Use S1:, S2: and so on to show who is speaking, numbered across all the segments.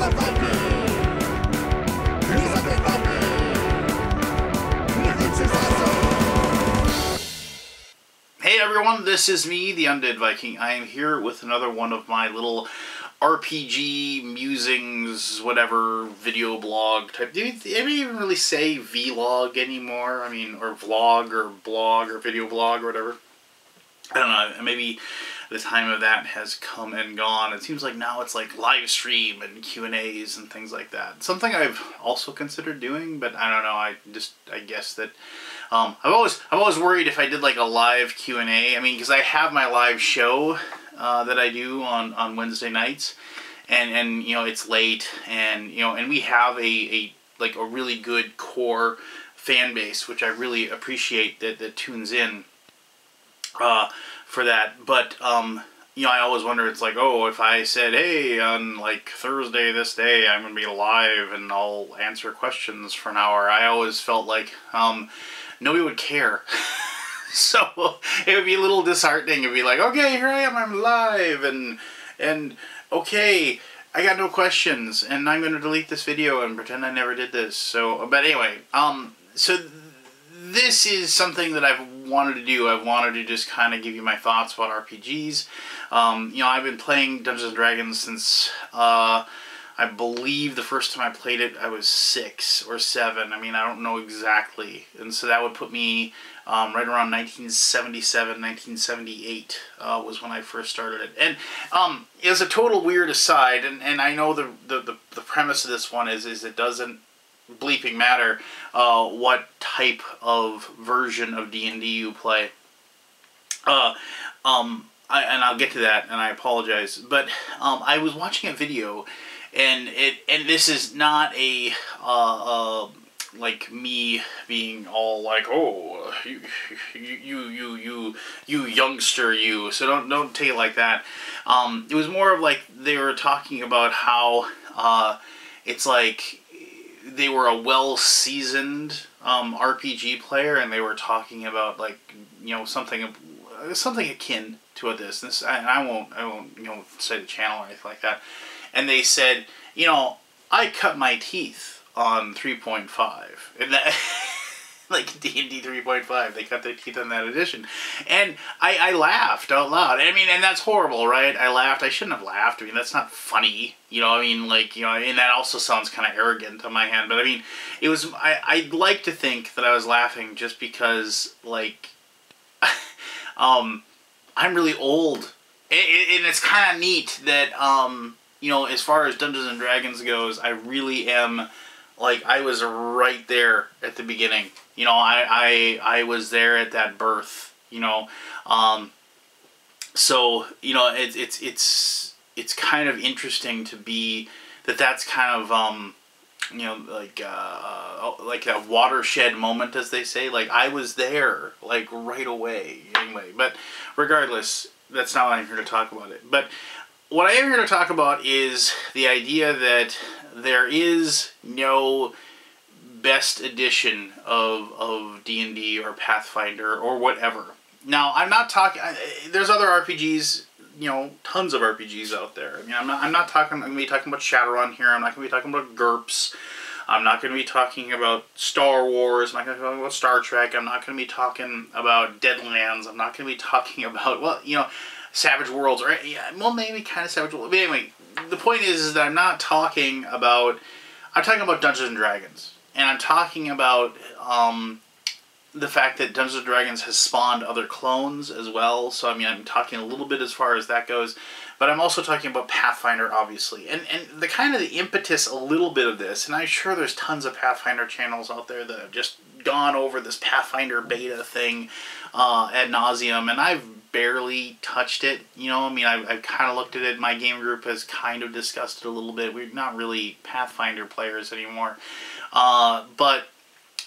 S1: Hey everyone, this is me, the Undead Viking. I am here with another one of my little RPG, musings, whatever, video blog type. Do anybody even really say vlog anymore? I mean, or vlog, or blog, or video blog, or whatever. I don't know, maybe the time of that has come and gone. It seems like now it's like live stream and Q&As and things like that. Something I've also considered doing, but I don't know, I guess that I've always worried if I did like a live Q&A. I mean, because I have my live show that I do on Wednesday nights, and you know, it's late, and you know, and we have a really good core fan base, which I really appreciate that tunes in for that. But you know, I always wonder, it's like, oh, if I said, hey, on like Thursday this day I'm gonna be live and I'll answer questions for an hour, I always felt like nobody would care. So it would be a little disheartening. It'd be like, okay, here I am, I'm live, and okay, I got no questions, and I'm going to delete this video and pretend I never did this. So, but anyway, so this is something that I've wanted to do. I've wanted to just kind of give you my thoughts about RPGs. You know, I've been playing Dungeons & Dragons since, I believe the first time I played it, I was 6 or 7. I mean, I don't know exactly. And so that would put me right around 1977, 1978 was when I first started it. And as a total weird aside, and I know the premise of this one is it doesn't bleeping matter what type of version of D&D you play. And I'll get to that, and I apologize. But I was watching a video, and this is not a like me being all like, oh, you youngster, you. So don't take it like that. It was more of like they were talking about how it's like they were a well-seasoned RPG player, and they were talking about, like, you know, something akin to this. I won't you know, say the channel or anything like that. And they said, you know, I cut my teeth on 3.5, and that like D&D 3.5, they cut their teeth on that edition, and I laughed out loud. I mean, and that's horrible, right? I laughed. I shouldn't have laughed. I mean, that's not funny, you know. I mean, like, you know, and that also sounds kind of arrogant on my hand. But I mean, it was. I'd like to think that I was laughing just because, like, I'm really old, and it's kind of neat that you know, as far as Dungeons & Dragons goes, I really am, like, I was right there at the beginning. You know, I was there at that birth, you know. So, you know, it's kind of interesting to be, that's kind of, you know, like a watershed moment, as they say. Like, I was there, like, right away. Anyway, but regardless, that's not what I'm here to talk about it. But what I am here to talk about is the idea that there is no best edition of D&D or Pathfinder or whatever. Now, I'm not talking. There's other RPGs, you know, tons of RPGs out there. I mean, I'm not talking. I'm going to be talking about Shadowrun here. I'm not going to be talking about GURPS. I'm not going to be talking about Star Wars. I'm not going to be talking about Star Trek. I'm not going to be talking about Deadlands. I'm not going to be talking about, well, you know, Savage Worlds, or, yeah, well, maybe kind of Savage Worlds. But anyway, the point is that I'm not talking about, I'm talking about Dungeons & Dragons. And I'm talking about the fact that Dungeons & Dragons has spawned other clones as well. So, I mean, I'm talking a little bit as far as that goes. But I'm also talking about Pathfinder, obviously. And the kind of the impetus a little bit of this, and I'm sure there's tons of Pathfinder channels out there that have just gone over this Pathfinder beta thing ad nauseum, and I've barely touched it, you know. I mean, I've kind of looked at it. My game group has kind of discussed it a little bit. We're not really Pathfinder players anymore. But,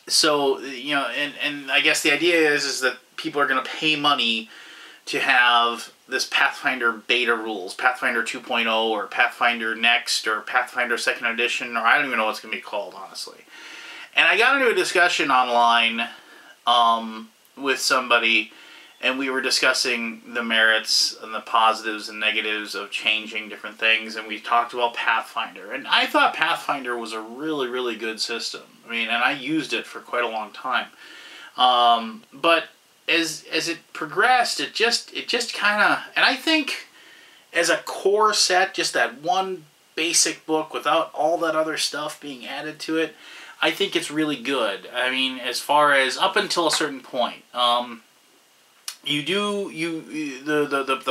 S1: so, you know, and I guess the idea is that people are going to pay money to have this Pathfinder beta rules, Pathfinder 2.0 or Pathfinder Next or Pathfinder 2nd Edition, or I don't even know what it's going to be called, honestly. And I got into a discussion online with somebody, and we were discussing the merits and the positives and negatives of changing different things, and we talked about Pathfinder. And I thought Pathfinder was a really, really good system. I mean, and I used it for quite a long time. But as it progressed, it just kind of, and I think as a core set, just that one basic book without all that other stuff being added to it, I think it's really good. I mean, as far as up until a certain point. The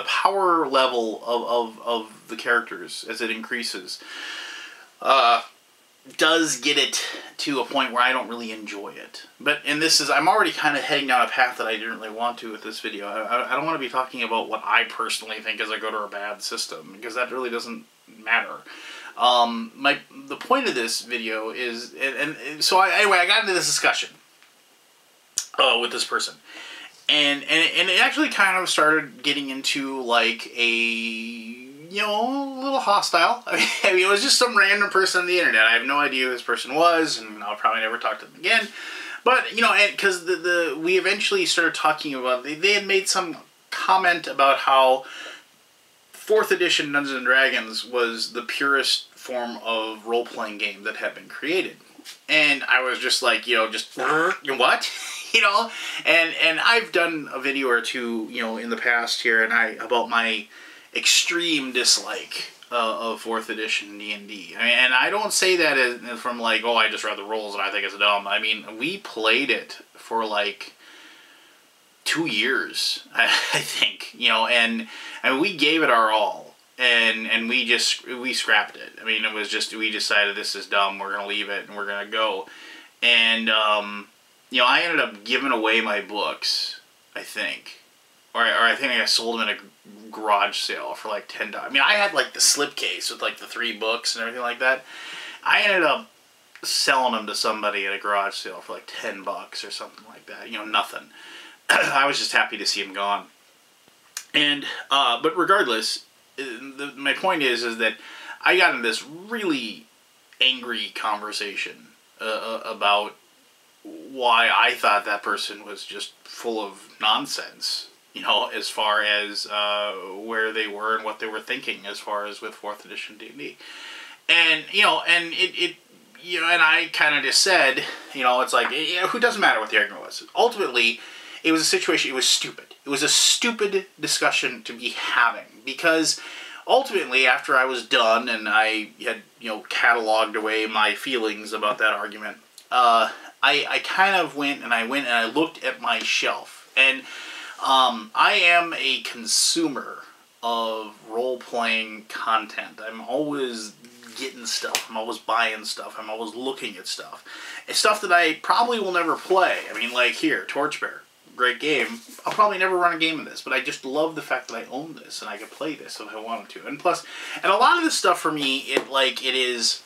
S1: power level of the characters as it increases does get it to a point where I don't really enjoy it. I'm already kind of heading down a path that I didn't really want to with this video. I don't want to be talking about what I personally think is a good or a bad system, because that really doesn't matter. The point of this video is, so anyway, I got into this discussion with this person. And it actually kind of started getting into, like, a little hostile. I mean, it was just some random person on the internet. I have no idea who this person was, and I'll probably never talk to them again. But, because we eventually started talking about, they had made some comment about how 4th edition Dungeons & Dragons was the purest form of role-playing game that had been created. And I was just like, what? And I've done a video or two, in the past here, about my extreme dislike of 4th edition D&D. And I don't say that as from like, oh, I just read the rules and I think it's dumb. I mean, we played it for like 2 years, I think, and we gave it our all. And we scrapped it. I mean, it was just, we decided this is dumb, we're going to leave it, and we're going to go. And, I ended up giving away my books, I think. Or I think I sold them in a garage sale for like $10. I mean, I had like the slipcase with like the 3 books and everything like that. I ended up selling them to somebody at a garage sale for like $10 or something like that. Nothing. I was just happy to see them gone. And, but regardless, my point is that I got in this really angry conversation about why I thought that person was just full of nonsense, as far as where they were and what they were thinking as far as with 4th edition D&D. And, and and I kind of just said, it's like, who doesn't matter what the argument was. Ultimately, it was a situation, it was stupid. It was a stupid discussion to be having, because ultimately, after I was done and I had, cataloged away my feelings about that argument, I kind of went and I looked at my shelf. And I am a consumer of role-playing content. I'm always getting stuff. I'm always buying stuff. I'm always looking at stuff. It's stuff that I probably will never play. I mean, like here, Torchbearer. Great game. I'll probably never run a game of this, but I just love the fact that I own this and I could play this if I wanted to. And plus, and a lot of this stuff for me, it is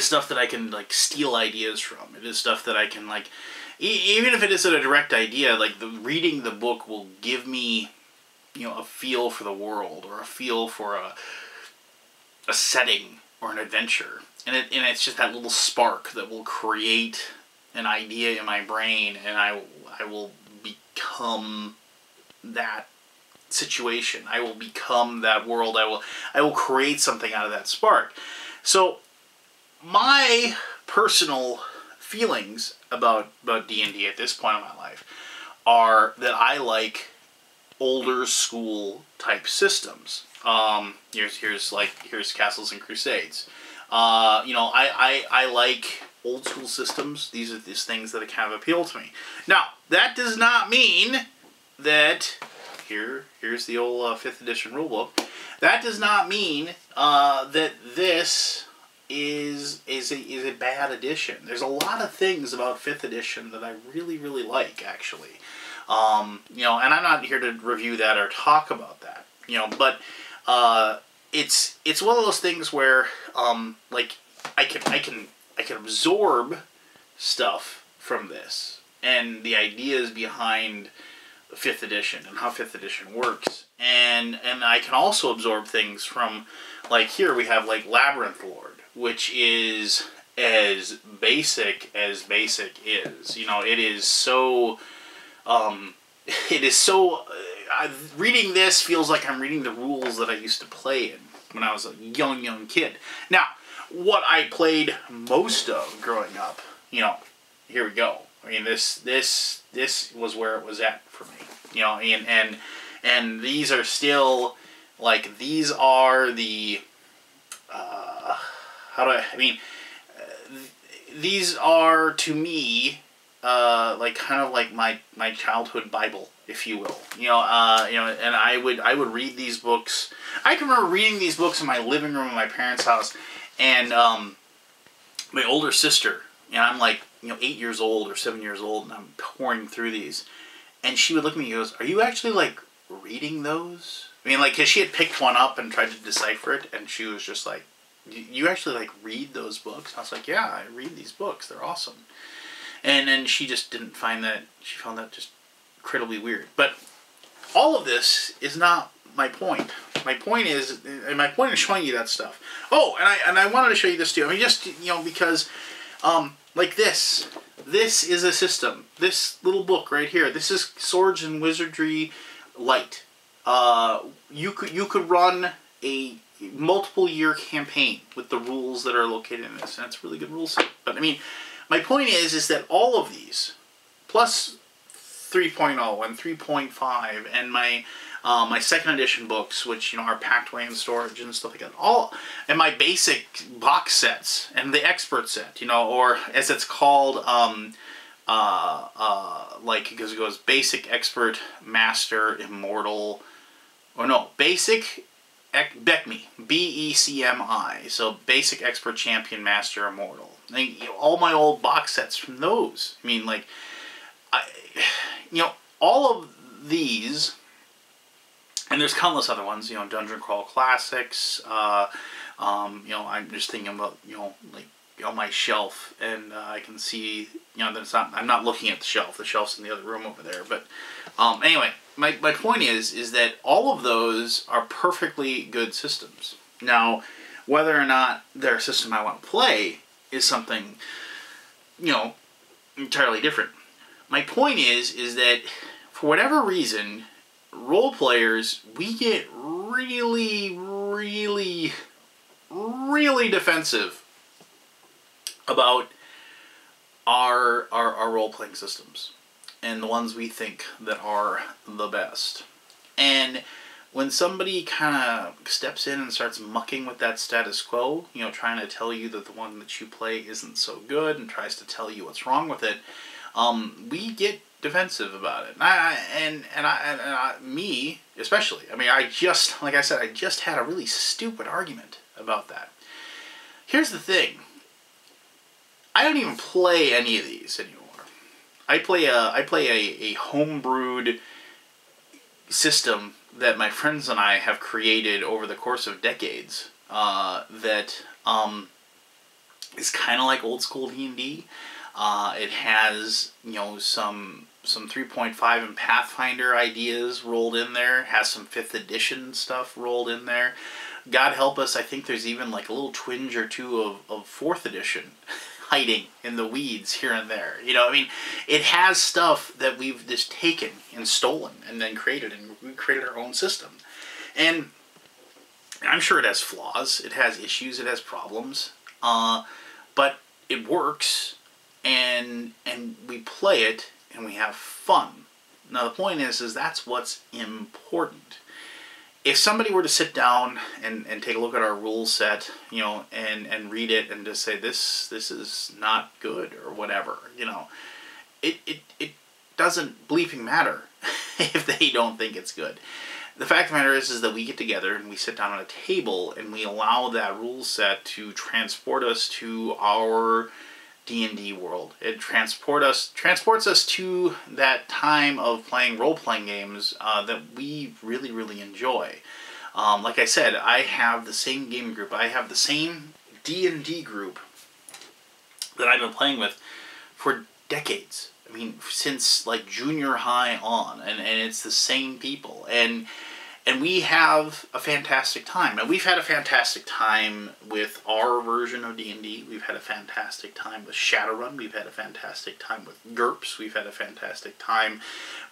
S1: stuff that I can like steal ideas from. It is stuff that I can like, even if it isn't a direct idea, like reading the book will give me, a feel for the world or a feel for a setting or an adventure, and it's just that little spark that will create an idea in my brain, and I will become that situation. I will become that world. I will create something out of that spark. So my personal feelings about D&D at this point in my life are that I like older school type systems. Here's Castles and Crusades. I like old school systems. These are these things that kind of appeal to me. Now, that does not mean that here's the old 5th edition rulebook. That does not mean that this is a bad edition. There's a lot of things about 5th edition that I really, really like, actually. And I'm not here to review that or talk about that. But it's one of those things where like I can absorb stuff from this and the ideas behind 5th edition and how 5th edition works, and I can also absorb things from, like, here we have like Labyrinth Lord, which is as basic is. It is so it is so... reading this feels like I'm reading the rules that I used to play in when I was a young kid. Now, what I played most of growing up, you know, here we go. I mean, this was where it was at for me. You know, and these are still, like, these are the... these are, to me, like, kind of like my childhood Bible, if you will. You know, and I would read these books. I can remember reading these books in my living room in my parents' house, and my older sister, and I'm like, 8 years old or 7 years old, and I'm pouring through these, and she would look at me and goes, "Are you actually, like, reading those?" I mean, like, because she had picked one up and tried to decipher it, and she was just like, "You actually, like, read those books?" And I was like, "Yeah, I read these books. They're awesome." And then she just didn't find that, she found that just incredibly weird. But all of this is not my point. My point is showing you that stuff. Oh, and I wanted to show you this too. I mean, just, because, like this is a system. This little book right here, this is Swords and Wizardry Light. You could run a multiple year campaign with the rules that are located in this, and it's a really good rule set. But I mean, my point is that all of these, plus 3.0 and 3.5, and my second edition books, which are packed away in storage and stuff like that, and my basic box sets and the expert set, or as it's called, like, because it goes basic, expert, master, immortal, or no, basic. BECMI, BECMI, so Basic, Expert, Champion, Master, Immortal. All my old box sets from those. I mean, like, all of these, and there's countless other ones. Dungeon Crawl Classics. I'm just thinking about like on my shelf, and I can see that it's not. I'm not looking at the shelf. The shelf's in the other room over there. But anyway. My point is that all of those are perfectly good systems. Now, whether or not they're a system I want to play is something, entirely different. My point is that, for whatever reason, role players, we get really, really, really defensive about our role-playing systems. And the ones we think that are the best. And when somebody kind of steps in and starts mucking with that status quo, trying to tell you that the one that you play isn't so good and tries to tell you what's wrong with it, we get defensive about it. Me especially. I mean, like I said, I just had a really stupid argument about that. Here's the thing. I don't even play any of these anymore. I play a homebrewed system that my friends and I have created over the course of decades. That is kind of like old school D&D. It has some 3.5 and Pathfinder ideas rolled in there. It has some 5th edition stuff rolled in there. God help us, I think there's even like a little twinge or two of 4th edition. Hiding in the weeds here and there. I mean, it has stuff that we've just taken and stolen and then created, and we created our own system. And I'm sure it has flaws, it has issues, it has problems, but it works, and we play it, and we have fun. Now the point is that's what's important. If somebody were to sit down and take a look at our rule set, and read it and just say this is not good or whatever, it doesn't bleeping matter if they don't think it's good. The fact of the matter is that we get together and we sit down on a table and we allow that rule set to transport us to our D&D world. It transports us to that time of playing role-playing games that we really, really enjoy. Like I said, I have the same game group. I have the same D&D group that I've been playing with for decades. I mean, since like junior high on, and it's the same people. And And we have a fantastic time. And we've had a fantastic time with our version of D&D. We've had a fantastic time with Shadowrun. We've had a fantastic time with GURPS. We've had a fantastic time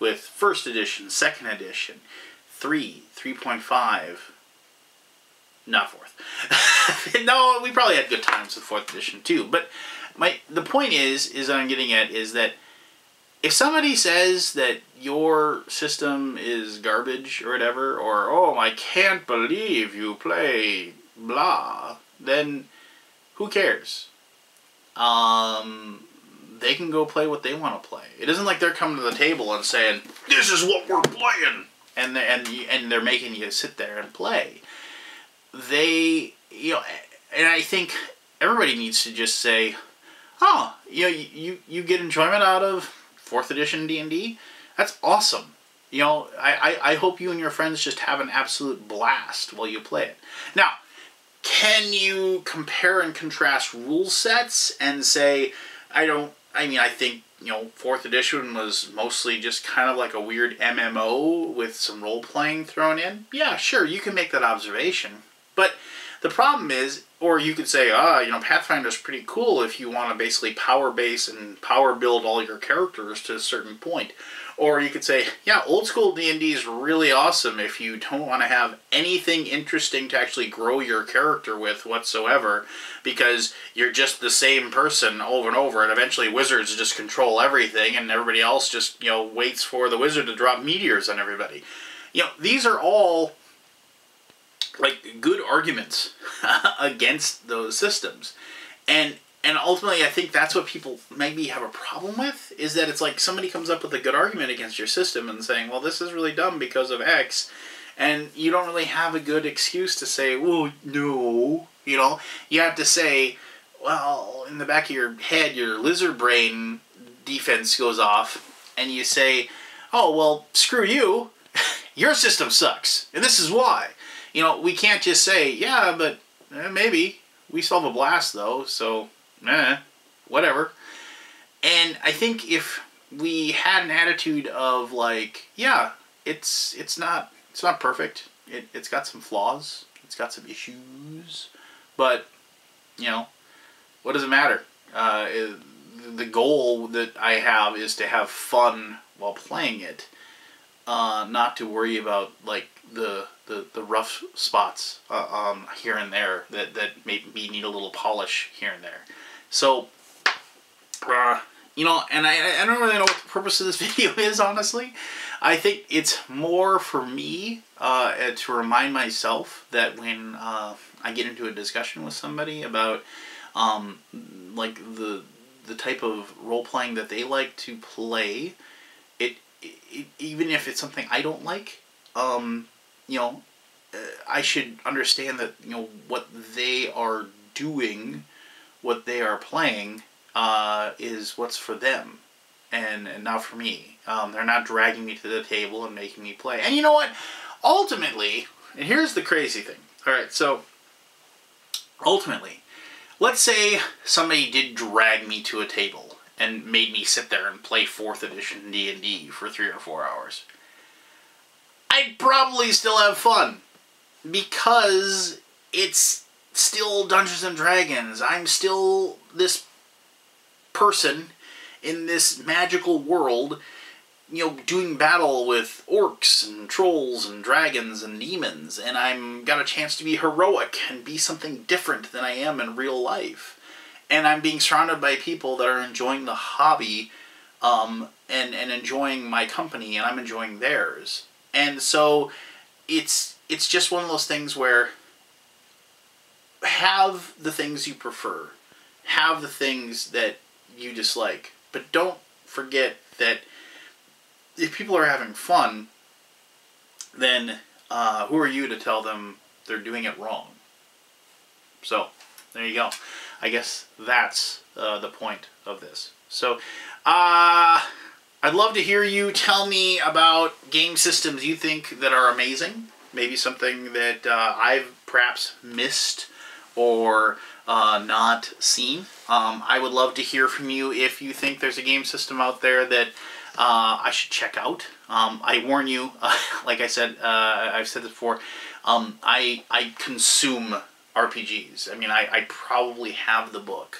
S1: with 1st edition, 2nd edition, 3, 3.5, not 4th. No, we probably had good times with 4th edition too. But the point is that I'm getting at is that if somebody says that your system is garbage or whatever, or, oh, I can't believe you play blah, then who cares? They can go play what they want to play. It isn't like they're coming to the table and saying, this is what we're playing, and they're making you sit there and play. And I think everybody needs to just say, oh, you get enjoyment out of 4th edition D&D, that's awesome. I hope you and your friends just have an absolute blast while you play it. Now, can you compare and contrast rule sets and say, I think, 4th edition was mostly just kind of like a weird MMO with some role-playing thrown in? Yeah, sure, you can make that observation. But the problem is, or you could say, Pathfinder's pretty cool if you want to basically power base and power build all your characters to a certain point. Or you could say, yeah, old school D&D is really awesome if you don't want to have anything interesting to actually grow your character with whatsoever, because you're just the same person over and over, and eventually wizards just control everything, and everybody else just, waits for the wizard to drop meteors on everybody. These are all good arguments against those systems. And ultimately, I think that's what people maybe have a problem with, is that it's like somebody comes up with a good argument against your system and saying, well, this is really dumb because of X, and you don't really have a good excuse to say, well, no. You have to say, well, in the back of your head, your lizard brain defense goes off, and you say, oh, well, screw you. Your system sucks, and this is why. We can't just say, yeah, but maybe. We still have a blast, though, so, whatever. And I think if we had an attitude of, yeah, it's not perfect. It's got some flaws. It's got some issues. But, what does it matter? The goal that I have is to have fun while playing it. Not to worry about, the rough spots here and there that maybe need a little polish here and there. So, and I don't really know what the purpose of this video is, honestly. I think it's more for me to remind myself that when I get into a discussion with somebody about the type of role-playing that they like to play, even if it's something I don't like, I should understand that, what they are doing, what they are playing, is what's for them, and not for me. They're not dragging me to the table and making me play. And you know what? Ultimately, and here's the crazy thing. Alright, so, ultimately, let's say somebody did drag me to a table and made me sit there and play 4th edition D&D for 3 or 4 hours. I'd probably still have fun, because it's still Dungeons and Dragons. I'm still this person in this magical world, doing battle with orcs and trolls and dragons and demons, and I'm got a chance to be heroic and be something different than I am in real life. And I'm being surrounded by people that are enjoying the hobby, and enjoying my company, and I'm enjoying theirs. And so it's just one of those things where have the things you prefer, have the things that you dislike, but don't forget that if people are having fun, then who are you to tell them they're doing it wrong? So, there you go. I guess that's the point of this. So, I'd love to hear you tell me about game systems you think that are amazing. Maybe something that I've perhaps missed or not seen. I would love to hear from you if you think there's a game system out there that I should check out. I warn you, like I said, I've said this before, I consume RPGs. I mean, I probably have the book.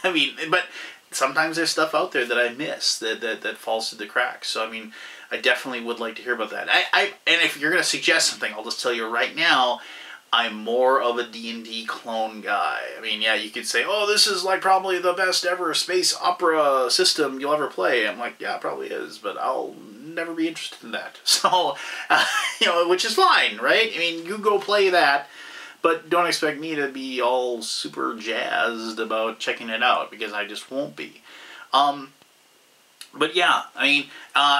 S1: I mean, but sometimes there's stuff out there that I miss that falls through the cracks. So, I mean, I definitely would like to hear about that. And if you're going to suggest something, I'll just tell you right now, I'm more of a D&D clone guy. I mean, yeah, you could say, oh, this is like probably the best ever space opera system you'll ever play. I'm like, yeah, it probably is, but I'll never be interested in that. So, you know, which is fine, right? I mean, you go play that, but don't expect me to be all super jazzed about checking it out, because I just won't be. But yeah, I mean,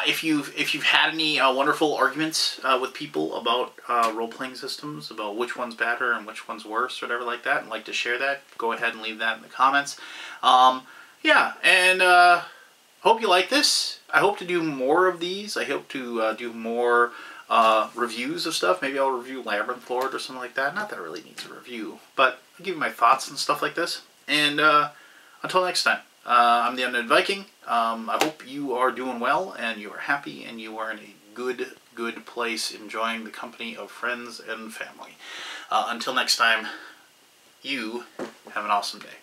S1: if you've had any wonderful arguments with people about role-playing systems, about which one's better and which one's worse, or whatever like that, and like to share that, go ahead and leave that in the comments. Yeah, and hope you like this. I hope to do more of these. I hope to do more reviews of stuff. Maybe I'll review Labyrinth Lord or something like that. Not that it really needs a review, but I'll give you my thoughts and stuff like this. And until next time. I'm the Undead Viking. I hope you are doing well, and you are happy, and you are in a good place, enjoying the company of friends and family. Until next time, you have an awesome day.